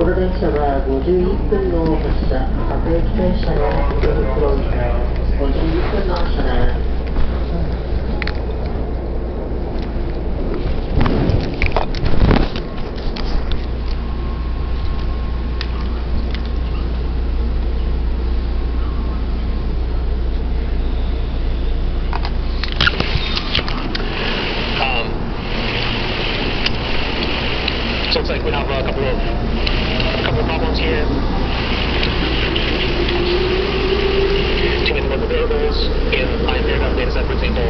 この電車は51分の発車、各駅停車の池袋行き51分の発車です。So it's like we have a couple of problems here. Too many local variables in IM data set, for example.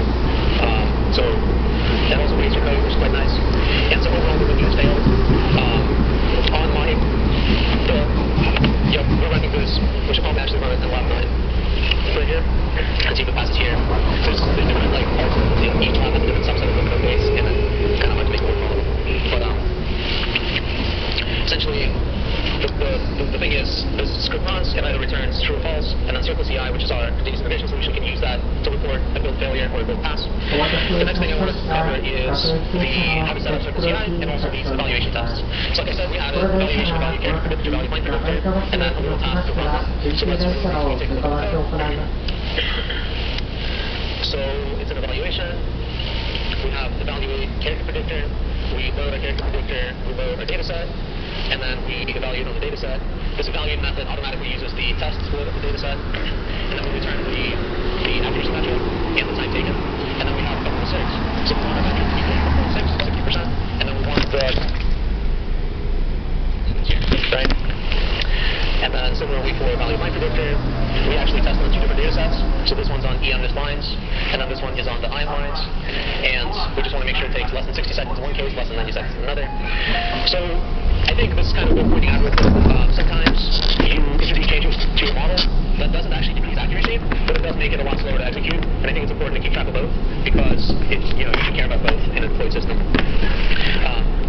So that also reads your code, which is quite nice. And so overall, the review has failed. On my, we're running this, we should probably actually run it in lab 9 right here, and see if it passes here. There's different like parts of it. Each lab has a different subset of the code base, and then kind of like make it more problem. But essentially, the thing is, the script runs and either returns true or false, and then Circle CI, which is our continuous integration solution, can use that to report a build failure or a build pass. The next thing I want to cover is how to set up Circle CI and also these evaluation tests. So like I said, we had an evaluation of value character predictor, value point predictor, and then a little task to run. So let's take a look at the code. So it's an evaluation. We have evaluate character predictor. We load our character predictor, we load our data set, and then we evaluate on the data set. This evaluate method automatically uses the tests to load up the data set, and then we return the accuracy metric and the time taken, and then we have couple of 6. So we want our metric to equal couple of 6, 60%, and then we want the right? And then similarly for evaluate my predictor, we actually test on 2 different data sets. So this one's on EM-NIST lines, and then this one is on the IM lines. And we just want to make sure it takes less than 60 seconds in one case, less than 90 seconds in another. So I think this is kind of worth pointing out real quick. Sometimes you introduce changes to your model that doesn't actually decrease accuracy, but it does make it a lot slower to execute. And I think it's important to keep track of both, because you should care about both in a deployed system.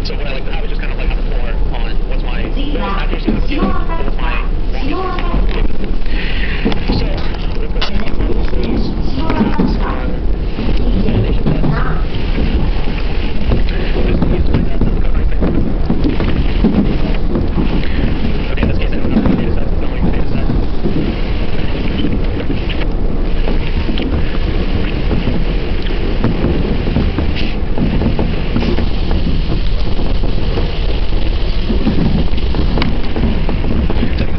So what I like to have is just kind of like have a floor on what's my accuracy and what's my So we've got okay, in this case I don't have the data set, it's not like the data set. So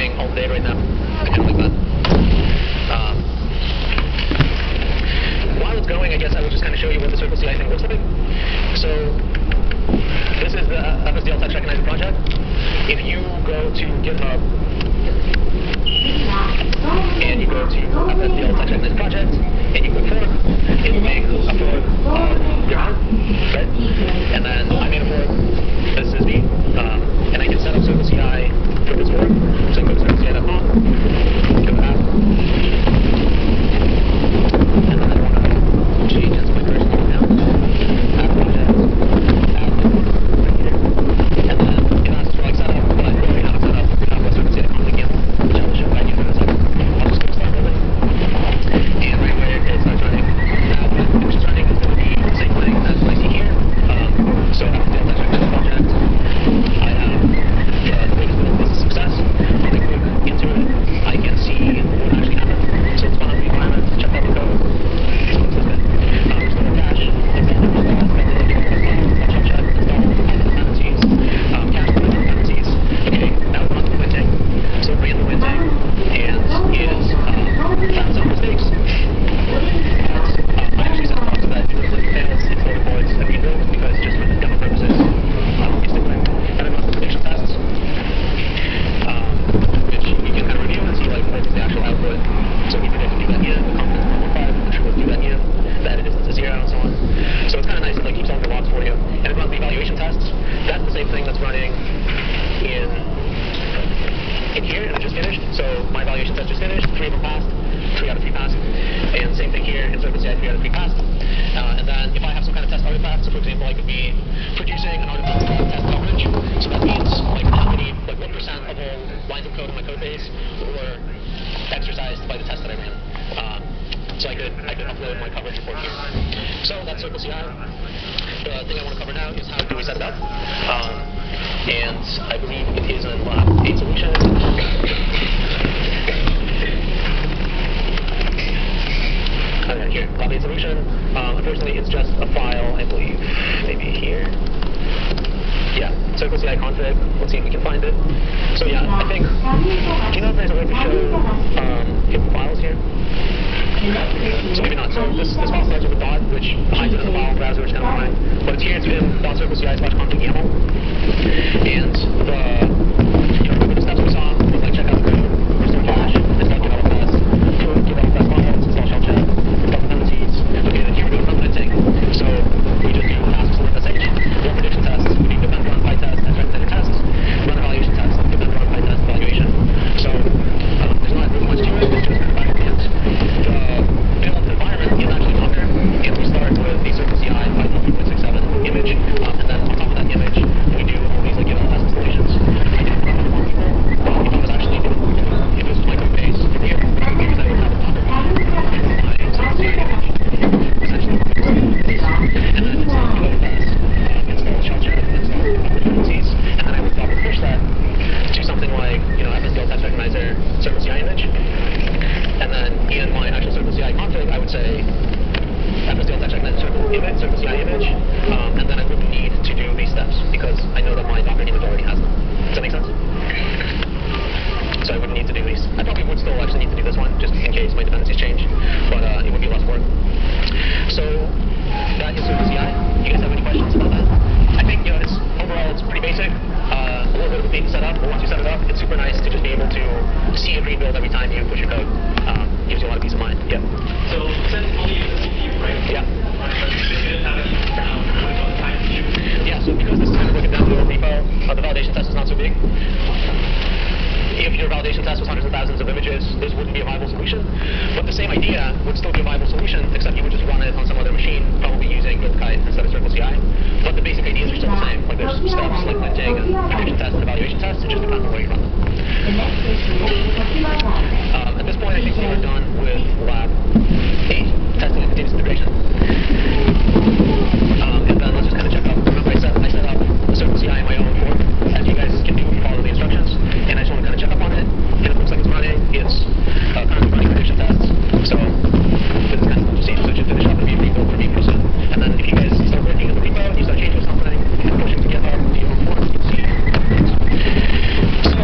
running all day right now. Kind of like that. While it's going, I guess I will just kind of show you what the Circle CI thing looks like. So this is the FSDL Text Recognizer project. If you go to GitHub and you go to FSDL Text Recognizer project and you click fork, it will make a fork of your own, right? And then I made a fork. This is me, and I can set up Circle CI for this fork. So go to circleci.com, go to app, and then I want to change it to my personal account, app project, app, right here, and then it asks for like setup, but I really have it set up. We have a Circle CI config YAML, which I will show back in a second. I'll just go start building, and right where it starts running, now when it finishes running, it's going to be the same thing as what I see here. So after the Text Recognizer project, I have the biggest little business success. When I click into it, I can see what actually happened. So it's found the environment, check out the code. So it's this bit. There's no cache, it's not check, dependencies, cache dependencies. Okay, now we're on to linting. So we in the linting, and is found some mistakes. I actually set up so that if it fails, it's low reports that we build because just for the demo purposes, it's different. And then prediction tests, which you can kind of review and see like what is the actual output. So we predict to do that here, the confidence level 1.5, the true do that here, the edit distance is 0, and so on. So it's kind of nice, it like keeps all the logs for you. And it runs the evaluation tests. That's the same thing that's running in here, and it just finished. So my evaluation test just finished, 3 of them passed, 3 out of 3 passed. And same thing here in Circle CI, 3 out of 3 passed. And then if I have some kind of test artifact, so for example, I could be producing an artifact called test coverage. So that means like how many, like what percent of all lines of code in my code base were exercised by the test that I ran. So I could upload my coverage report here. So that's Circle CI. The thing I want to cover now is how do we set it up. And I believe it is in Lab 8 solution. Okay, here, Lab 8 solution. Unfortunately, it's just a file, I believe, maybe here. Yeah, Circle CI config. Let's see if we can find it. So yeah, I think, do you know if there's a way to show hidden files here? So maybe not. So this file starts with a dot, which hides it in the file browser, which kind of annoying. But it's here, it's in .circleci/config YAML. And the steps we saw was like check out the code, restore cache, install GitLFS, code GitLFS files, install shell check, install dependencies. Okay, then here we go from linting. So we just do tasks with SH, run prediction tests, we do depend run PyTest, and recognizer tests, run evaluation tests, depend run PyTest evaluation. So there's not really much to it, it's just kind of back at the end. The build environment is actually Docker, and we start with a Circle CI 5.3.67 image, and then on top of that image, we do all these like GitLFS installations. I didn't run more people. If I was actually doing, if this was my code base from here, because I would have a Docker my Circle CI image, essentially, and then install GitLFS, install shell check, install dependencies, and then I would Docker push that to something like, FSDL Text Recognizer Circle CI image. And then in my actual Circle CI config, I would say FSDL Text Recognizer Circle CI image, and then I wouldn't need to do these steps because I know that my Docker image already has them. Does that make sense? So I wouldn't need to do these. I probably would still actually need to do this one just in case my dependencies change, but it would be less work. So that is Circle CI. You guys have any questions about that? I think it's overall it's pretty basic. A little bit of a pain to set up, but once you set it up, it's super nice to just be able to see it rebuild every time you push your code. Gives you a lot of peace of mind. Yeah. So since only use the CPU, right? Yeah. You didn't have any time to use. Yeah. So because this is kind of like a down little repo, the validation test is not so big. If your validation test was hundreds of thousands of images, this wouldn't be a viable solution. But the same idea would still be a viable solution, except you would just run it on some other machine, probably using GridKite instead of Circle CI. But the basic ideas are still the same. Like there's steps like linting and prediction tests and evaluation tests. It just depends on where you run them. At this point, I think we are done with Lab 8, testing and continuous integration. And then let's just kind of check up. Remember I set up Circle CI in my own fork, as you guys can do if you follow the instructions. And I just want to kind of check up on it. And it looks like it's running. It's currently running prediction tests. So this is kind of just so it should finish up and be rebuilt pretty soon. And then if you guys start working in the repo, you start changing something, and pushing to GitHub, to your forks, you see. So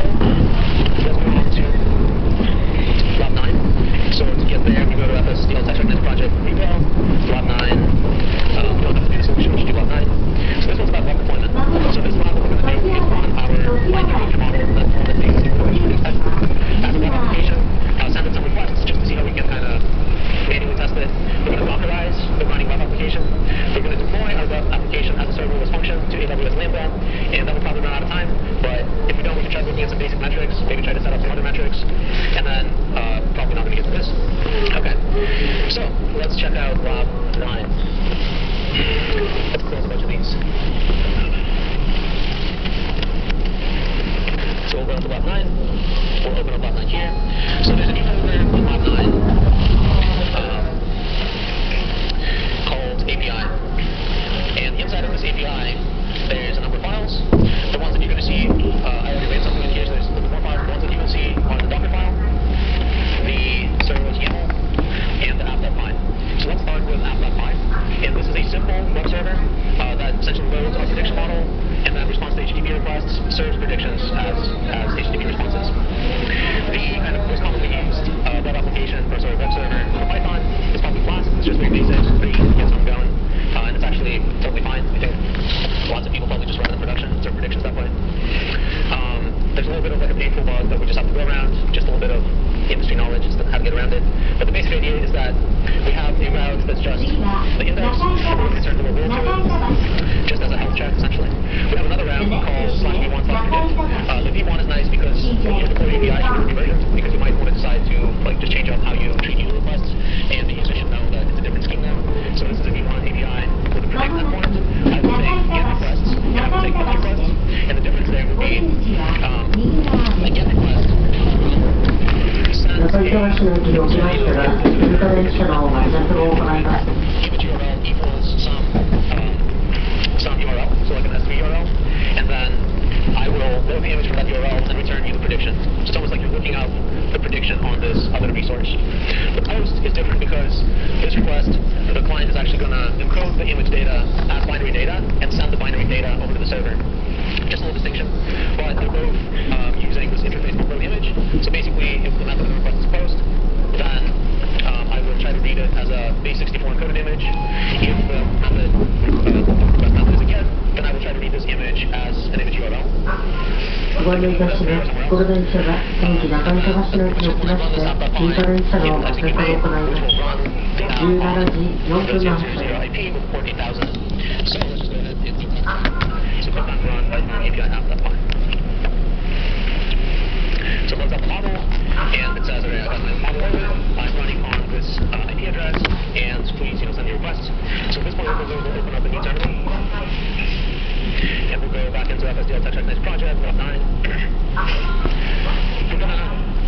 市の駅におきましては、通過電車の割りを行います。image URL equals some URL, so like an S3 URL, and then I will load the image from that URL and return you the prediction. So it's almost like you're looking up the prediction on this other resource. The post is different because this request, the client is actually going to encode the image data as binary data and send the binary data over to the server. Just a little distinction, but they're both using this interface called load image. So basically, if the method of the request is post, then I will try to read it as a base64 encoded image. If the method request method is a get, then I will try to read this image as an image URL. ご案内いたします。この電車は天気中板橋の駅におきまして、通過電車の割りを行います。17時4分の発車です。So let's just go ahead and do that. So click on run API app, that's fine. So it loads up the model, and it says, alright, I got my model loaded, I'm running on this IP address, and please, send your requests. So at this point, we'll open up a new terminal, and we'll go back into FSDL Text Recognize project, Web9. We're gonna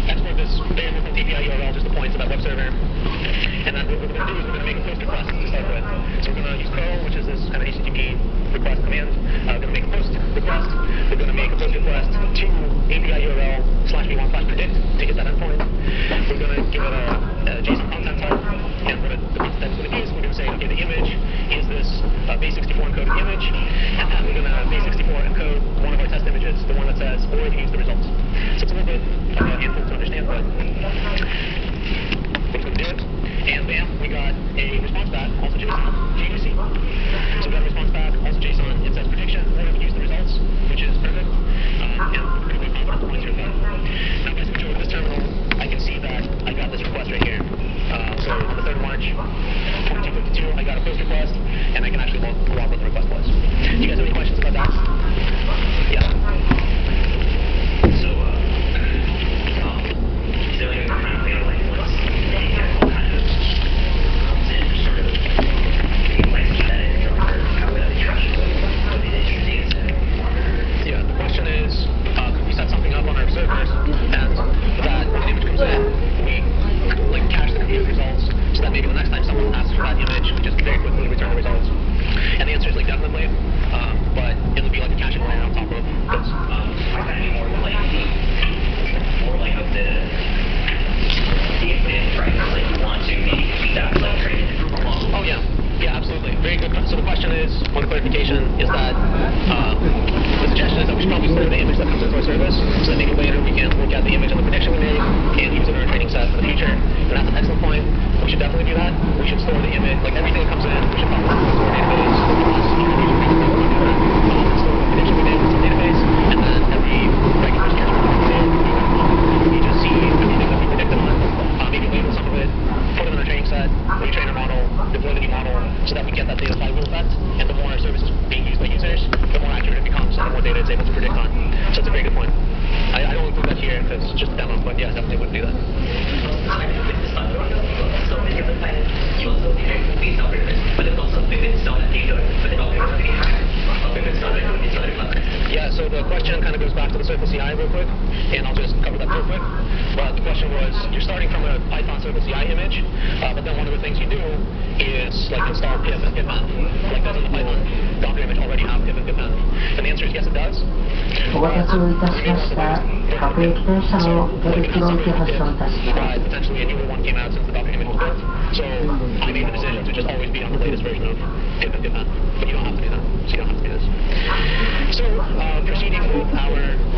export this very different API URL just to point to that web server, and then what we're gonna do is we're gonna make a post request to start with. So we're gonna use curl, which is this kind of HTTP request command. We're gonna make a post request. We're gonna make a post request to API URL /v1/predict to get that endpoint. We're gonna give it a JSON content type, and what the content type is gonna use, we're gonna say, okay, the image is this base64 encoded image, and then we're gonna base64 encode one of our test images, the one that says, or if you use the results. So it's a little bit of a handful to understand, but we're gonna do it, and bam, we got a response back, also JSON, JUC. So we got a response back, also JSON, it says prediction, or if you use the results, which is perfect, and pretty good confidence points here. Now, if I switch over to this terminal, I can see that I got this request right here. So on the 3rd of March, 2252, I got a post request, and I can actually log what the request was. Do you guys have any questions about that? Yeah. So, is there like a currently like what's what kind of sort of like synthetic or how would I trash what the data set? Yeah, the question is, we set something up on our servers, and that when an image comes in, we like cache the computer results, so that maybe the next time someone asks for that image, we just very quickly return the results. And the answer is like definitely, but it'll be like a caching layer on top of this. I kind of more like of the if right now like you want to maybe keep that like create a group along. Oh yeah, yeah, absolutely. Very good. So the question is, one clarification is that the suggestion is that we should probably store the image that comes into our service, so that maybe later we can look at the image and the prediction we made and use it in our training set for the future. And that's an excellent point. We should definitely do that. We should store the image, like everything that comes in, we should probably store a database, store the prediction we made into the database, and then every regular schedule we made, we just see everything that we predicted on, maybe label some of it, put it in our training set, retrain our model, deploy the new model, so that we get that data flywheel effect, and the more our service is being used by users, the more accurate it becomes, and the more data it's able to predict on. So it's a very good point. I don't include that here because it's just a demo, but yeah, definitely would do that. So in the planet, you also be self-driven, but it's also vivid stuff that you do, but it also really has vivid stuff that it's other clever. Yeah, so the question kind of goes back to the Circle CI real quick, and I'll just cover that real quick. But the question was, you're starting from a Python Circle CI image, but then one of the things you do is like install pip and pipenv. Like doesn't the Python Docker image already have pip and pipenv? And the answer is yes, it does. お待たせをいたしました。各駅停車のご列の受け発車をいたします。Potentially a newer one came out since the Docker image was built. So I made the decision to just always be on the latest version of pip and pipenv. But you don't have to do that. So you don't have to do this. So proceeding with our